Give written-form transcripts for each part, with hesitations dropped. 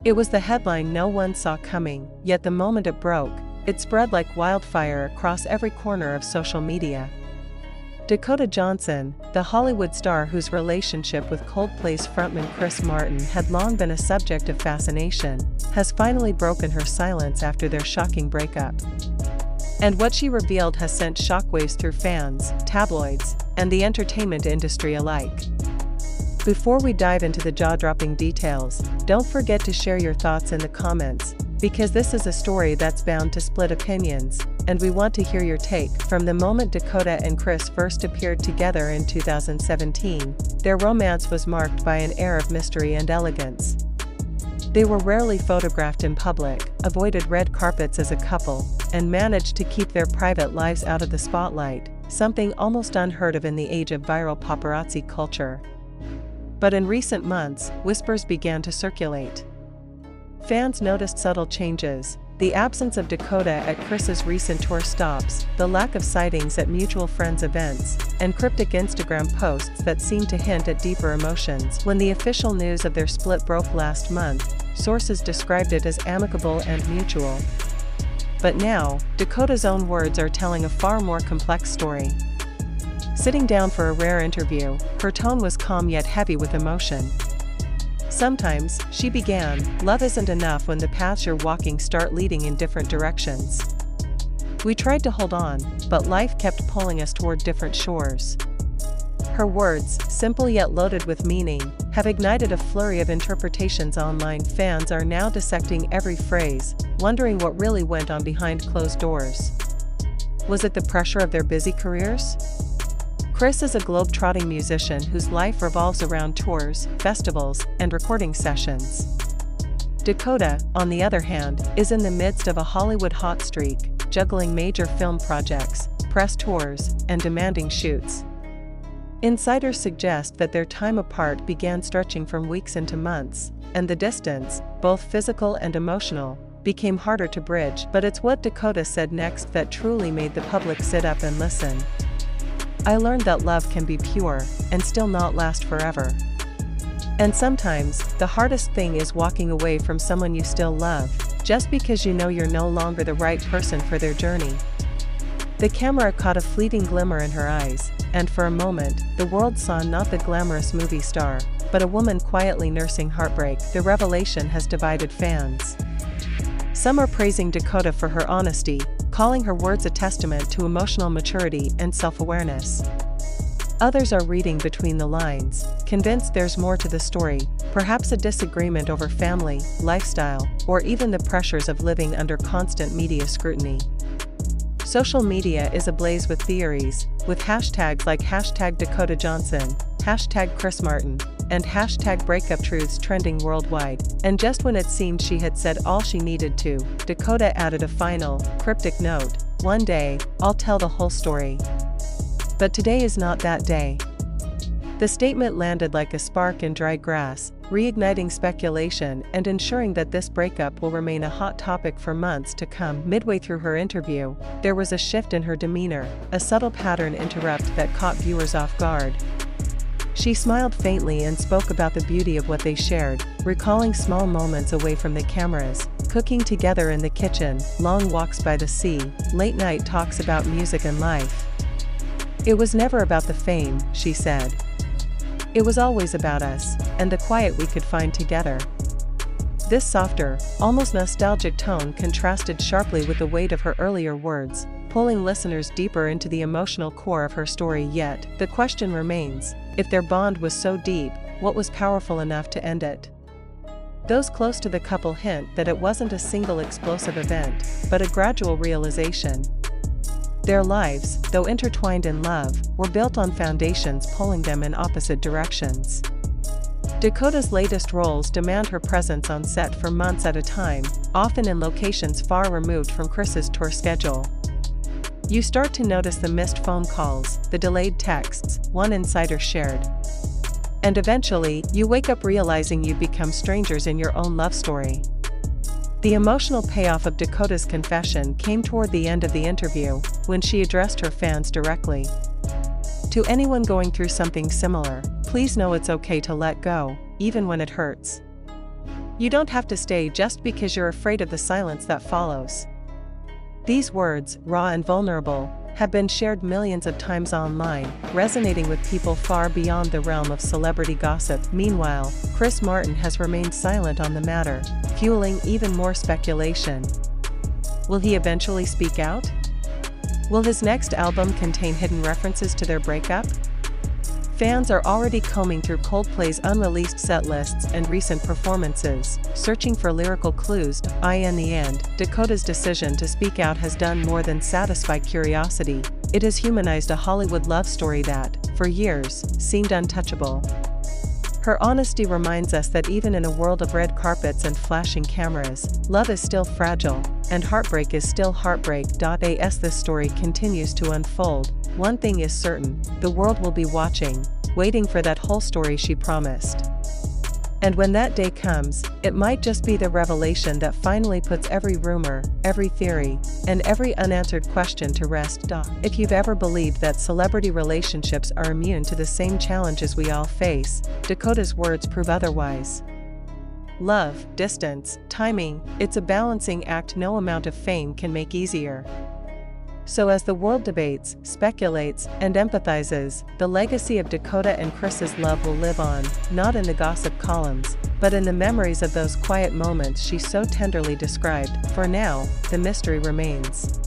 It was the headline no one saw coming, yet the moment it broke, it spread like wildfire across every corner of social media. Dakota Johnson, the Hollywood star whose relationship with Coldplay's frontman Chris Martin had long been a subject of fascination, has finally broken her silence after their shocking breakup. And what she revealed has sent shockwaves through fans, tabloids, and the entertainment industry alike. Before we dive into the jaw-dropping details, don't forget to share your thoughts in the comments, because this is a story that's bound to split opinions, and we want to hear your take. From the moment Dakota and Chris first appeared together in 2017, their romance was marked by an air of mystery and elegance. They were rarely photographed in public, avoided red carpets as a couple, and managed to keep their private lives out of the spotlight, something almost unheard of in the age of viral paparazzi culture. But in recent months, whispers began to circulate. Fans noticed subtle changes: the absence of Dakota at Chris's recent tour stops, the lack of sightings at mutual friends' events, and cryptic Instagram posts that seemed to hint at deeper emotions. When the official news of their split broke last month, sources described it as amicable and mutual. But now, Dakota's own words are telling a far more complex story. Sitting down for a rare interview, her tone was calm yet heavy with emotion. Sometimes, she began, love isn't enough when the paths you're walking start leading in different directions. We tried to hold on, but life kept pulling us toward different shores. Her words, simple yet loaded with meaning, have ignited a flurry of interpretations online. Fans are now dissecting every phrase, wondering what really went on behind closed doors. Was it the pressure of their busy careers? Chris is a globe-trotting musician whose life revolves around tours, festivals, and recording sessions. Dakota, on the other hand, is in the midst of a Hollywood hot streak, juggling major film projects, press tours, and demanding shoots. Insiders suggest that their time apart began stretching from weeks into months, and the distance, both physical and emotional, became harder to bridge. But it's what Dakota said next that truly made the public sit up and listen. I learned that love can be pure, and still not last forever. And sometimes, the hardest thing is walking away from someone you still love, just because you know you're no longer the right person for their journey. The camera caught a fleeting glimmer in her eyes, and for a moment, the world saw not the glamorous movie star, but a woman quietly nursing heartbreak. The revelation has divided fans. Some are praising Dakota for her honesty, calling her words a testament to emotional maturity and self-awareness. Others are reading between the lines, convinced there's more to the story, perhaps a disagreement over family, lifestyle, or even the pressures of living under constant media scrutiny. Social media is ablaze with theories, with hashtags like #Dakota Johnson, #Chris Martin, and #Breakup truths trending worldwide. And just when it seemed she had said all she needed to, Dakota added a final, cryptic note: "One day, I'll tell the whole story." But today is not that day. The statement landed like a spark in dry grass, reigniting speculation and ensuring that this breakup will remain a hot topic for months to come. Midway through her interview, there was a shift in her demeanor, a subtle pattern interrupt that caught viewers off guard. She smiled faintly and spoke about the beauty of what they shared, recalling small moments away from the cameras, cooking together in the kitchen, long walks by the sea, late-night talks about music and life. "It was never about the fame," she said. "It was always about us, and the quiet we could find together." This softer, almost nostalgic tone contrasted sharply with the weight of her earlier words, pulling listeners deeper into the emotional core of her story. Yet, the question remains, if their bond was so deep, what was powerful enough to end it? Those close to the couple hint that it wasn't a single explosive event, but a gradual realization. Their lives, though intertwined in love, were built on foundations pulling them in opposite directions. Dakota's latest roles demand her presence on set for months at a time, often in locations far removed from Chris's tour schedule. You start to notice the missed phone calls, the delayed texts, one insider shared. And eventually, you wake up realizing you've become strangers in your own love story. The emotional payoff of Dakota's confession came toward the end of the interview, when she addressed her fans directly. To anyone going through something similar, please know it's okay to let go, even when it hurts. You don't have to stay just because you're afraid of the silence that follows. These words, raw and vulnerable, have been shared millions of times online, resonating with people far beyond the realm of celebrity gossip. Meanwhile, Chris Martin has remained silent on the matter, fueling even more speculation. Will he eventually speak out? Will his next album contain hidden references to their breakup? Fans are already combing through Coldplay's unreleased set lists and recent performances, searching for lyrical clues. In the end, Dakota's decision to speak out has done more than satisfy curiosity. It has humanized a Hollywood love story that, for years, seemed untouchable. Her honesty reminds us that even in a world of red carpets and flashing cameras, love is still fragile, and heartbreak is still heartbreak. As this story continues to unfold, one thing is certain: the world will be watching, waiting for that whole story she promised. And when that day comes, it might just be the revelation that finally puts every rumor, every theory, and every unanswered question to rest. If you've ever believed that celebrity relationships are immune to the same challenges we all face, Dakota's words prove otherwise. Love, distance, timing, it's a balancing act no amount of fame can make easier. So as the world debates, speculates, and empathizes, the legacy of Dakota and Chris's love will live on, not in the gossip columns, but in the memories of those quiet moments she so tenderly described. For now, the mystery remains.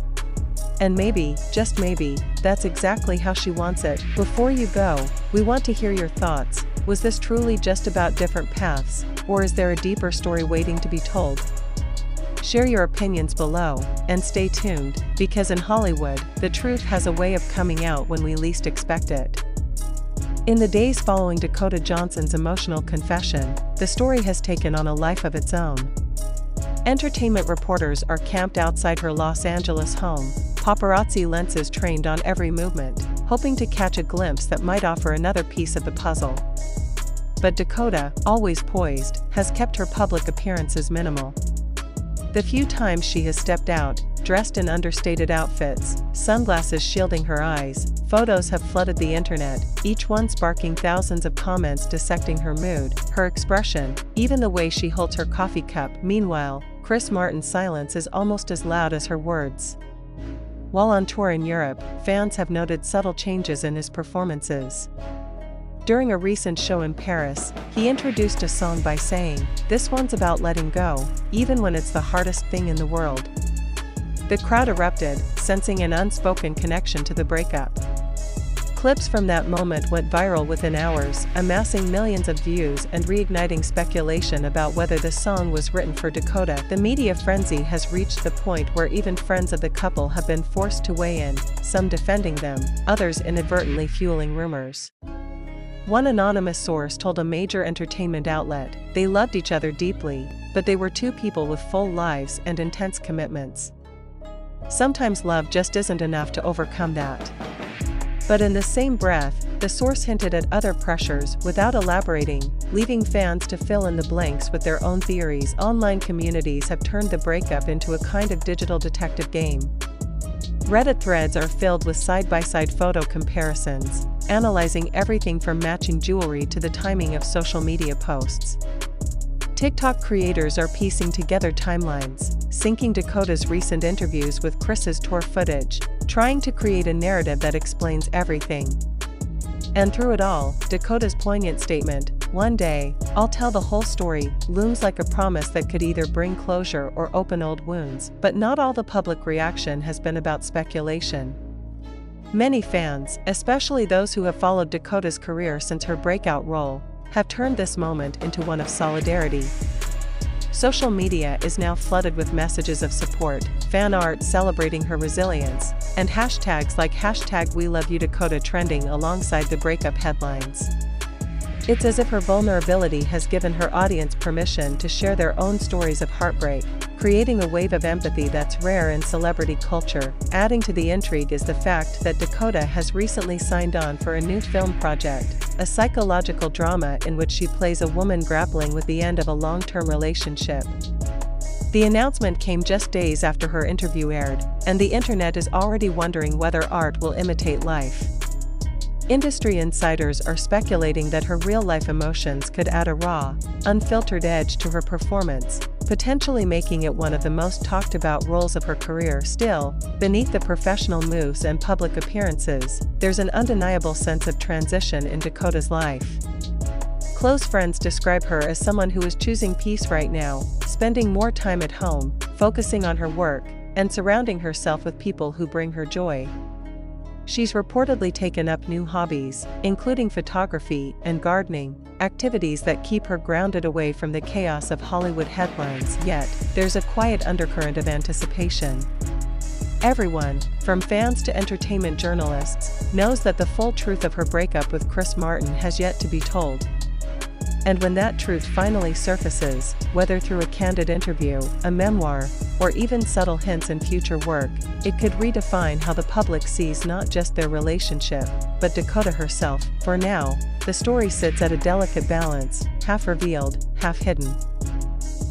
And maybe, just maybe, that's exactly how she wants it. Before you go, we want to hear your thoughts. Was this truly just about different paths, or is there a deeper story waiting to be told? Share your opinions below, and stay tuned, because in Hollywood, the truth has a way of coming out when we least expect it. In the days following Dakota Johnson's emotional confession, the story has taken on a life of its own. Entertainment reporters are camped outside her Los Angeles home, paparazzi lenses trained on every movement, hoping to catch a glimpse that might offer another piece of the puzzle. But Dakota, always poised, has kept her public appearances minimal. The few times she has stepped out, dressed in understated outfits, sunglasses shielding her eyes, photos have flooded the internet, each one sparking thousands of comments dissecting her mood, her expression, even the way she holds her coffee cup. Meanwhile, Chris Martin's silence is almost as loud as her words. While on tour in Europe, fans have noted subtle changes in his performances. During a recent show in Paris, he introduced a song by saying, "This one's about letting go, even when it's the hardest thing in the world." The crowd erupted, sensing an unspoken connection to the breakup. Clips from that moment went viral within hours, amassing millions of views and reigniting speculation about whether the song was written for Dakota. The media frenzy has reached the point where even friends of the couple have been forced to weigh in, some defending them, others inadvertently fueling rumors. One anonymous source told a major entertainment outlet, they loved each other deeply, but they were two people with full lives and intense commitments. Sometimes love just isn't enough to overcome that. But in the same breath, the source hinted at other pressures without elaborating, leaving fans to fill in the blanks with their own theories. Online communities have turned the breakup into a kind of digital detective game. Reddit threads are filled with side-by-side photo comparisons, analyzing everything from matching jewelry to the timing of social media posts. TikTok creators are piecing together timelines, syncing Dakota's recent interviews with Chris's tour footage, trying to create a narrative that explains everything. And through it all, Dakota's poignant statement, "One day, I'll tell the whole story," looms like a promise that could either bring closure or open old wounds. But not all the public reaction has been about speculation. Many fans, especially those who have followed Dakota's career since her breakout role, have turned this moment into one of solidarity. Social media is now flooded with messages of support, fan art celebrating her resilience, and hashtags like #WeLoveYouDakota trending alongside the breakup headlines. It's as if her vulnerability has given her audience permission to share their own stories of heartbreak, creating a wave of empathy that's rare in celebrity culture. Adding to the intrigue is the fact that Dakota has recently signed on for a new film project, a psychological drama in which she plays a woman grappling with the end of a long-term relationship. The announcement came just days after her interview aired, and the internet is already wondering whether art will imitate life. Industry insiders are speculating that her real-life emotions could add a raw, unfiltered edge to her performance, potentially making it one of the most talked-about roles of her career. Still, beneath the professional moves and public appearances, there's an undeniable sense of transition in Dakota's life. Close friends describe her as someone who is choosing peace right now, spending more time at home, focusing on her work, and surrounding herself with people who bring her joy. She's reportedly taken up new hobbies, including photography and gardening, activities that keep her grounded away from the chaos of Hollywood headlines. Yet, there's a quiet undercurrent of anticipation. Everyone, from fans to entertainment journalists, knows that the full truth of her breakup with Chris Martin has yet to be told. And when that truth finally surfaces, whether through a candid interview, a memoir, or even subtle hints in future work, it could redefine how the public sees not just their relationship, but Dakota herself. For now, the story sits at a delicate balance, half revealed, half hidden.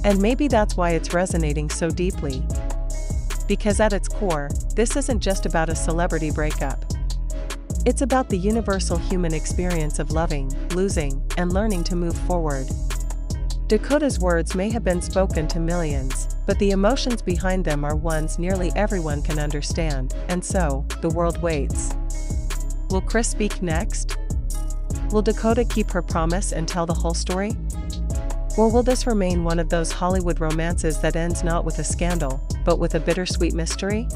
And maybe that's why it's resonating so deeply. Because at its core, this isn't just about a celebrity breakup. It's about the universal human experience of loving, losing, and learning to move forward. Dakota's words may have been spoken to millions, but the emotions behind them are ones nearly everyone can understand, and so, the world waits. Will Chris speak next? Will Dakota keep her promise and tell the whole story? Or will this remain one of those Hollywood romances that ends not with a scandal, but with a bittersweet mystery?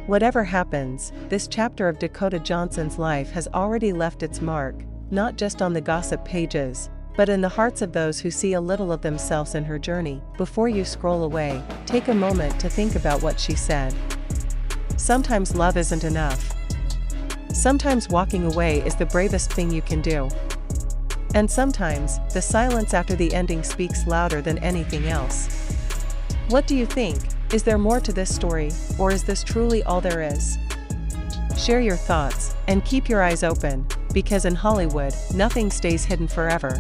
Whatever happens, this chapter of Dakota Johnson's life has already left its mark, not just on the gossip pages, but in the hearts of those who see a little of themselves in her journey. Before you scroll away, take a moment to think about what she said. Sometimes love isn't enough. Sometimes walking away is the bravest thing you can do. And sometimes, the silence after the ending speaks louder than anything else. What do you think? Is there more to this story, or is this truly all there is? Share your thoughts, and keep your eyes open, because in Hollywood, nothing stays hidden forever.